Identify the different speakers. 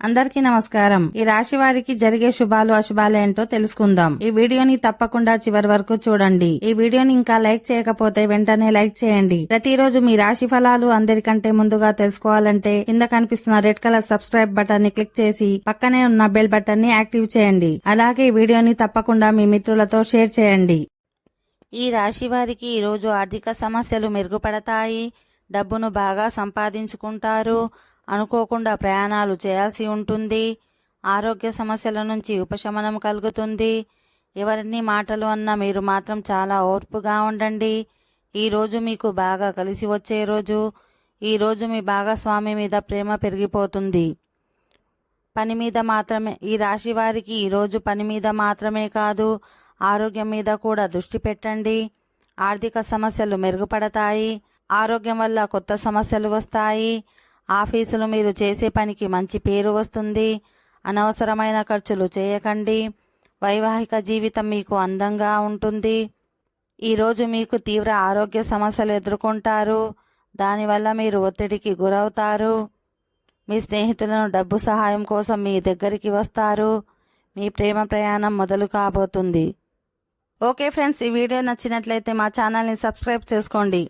Speaker 1: అందరికీ నమస్కారం. ఈ రాశి వారికి జరిగే శుభాలు అశుభాలు ఏంటో తెలుసుకుందాం. ఈ వీడియోని తప్పకుండా చివరి వరకు చూడండి. ఈ వీడియోని ఇంకా లైక్ చేయకపోతే వెంటనే లైక్ చేయండి. ప్రతిరోజు మీ రాశి ఫలాలు అందరికంటే ముందుగా తెలుసుకోవాలంటే కింద కనిపిస్తున్న రెడ్ కలర్ సబ్స్క్రైబ్ బటన్ ని క్లిక్ చేసి పక్కనే ఉన్న బెల్ బటన్ ని యాక్టివ్ చేయండి. అలాగే ఈ వీడియోని తప్పకుండా మీ మిత్రులతో షేర్ చేయండి. ఈ రాశి వారికి ఈరోజు ఆర్థిక సమస్యలు మెరుగుపడతాయి. డబ్బును బాగా సంపాదించుకుంటారు. అనుకోకుండా ప్రయాణాలు చేయాల్సి ఉంటుంది. ఆరోగ్య సమస్యల నుంచి ఉపశమనం కలుగుతుంది. ఎవరిని మాటలు అన్నా మీరు మాత్రం చాలా ఓర్పుగా ఉండండి. ఈరోజు మీకు బాగా కలిసి వచ్చే రోజు. ఈరోజు మీ భాగస్వామి మీద ప్రేమ పెరిగిపోతుంది. పని మీద మాత్రమే ఈ రాశి వారికి ఈరోజు పని మీద మాత్రమే కాదు, ఆరోగ్యం మీద కూడా దృష్టి పెట్టండి. ఆర్థిక సమస్యలు మెరుగుపడతాయి. ఆరోగ్యం వల్ల కొత్త సమస్యలు వస్తాయి. ఆఫీసులో మీరు చేసే పనికి మంచి పేరు వస్తుంది. అనవసరమైన ఖర్చులు చేయకండి. వైవాహిక జీవితం మీకు అందంగా ఉంటుంది. ఈరోజు మీకు తీవ్ర ఆరోగ్య సమస్యలు ఎదుర్కొంటారు. దానివల్ల మీరు ఒత్తిడికి గురవుతారు. మీ స్నేహితులను డబ్బు సహాయం కోసం మీ దగ్గరికి వస్తారు. మీ ప్రేమ ప్రయాణం మొదలు కాబోతుంది. ఓకే ఫ్రెండ్స్, ఈ వీడియో నచ్చినట్లయితే మా ఛానల్ని సబ్స్క్రైబ్ చేసుకోండి.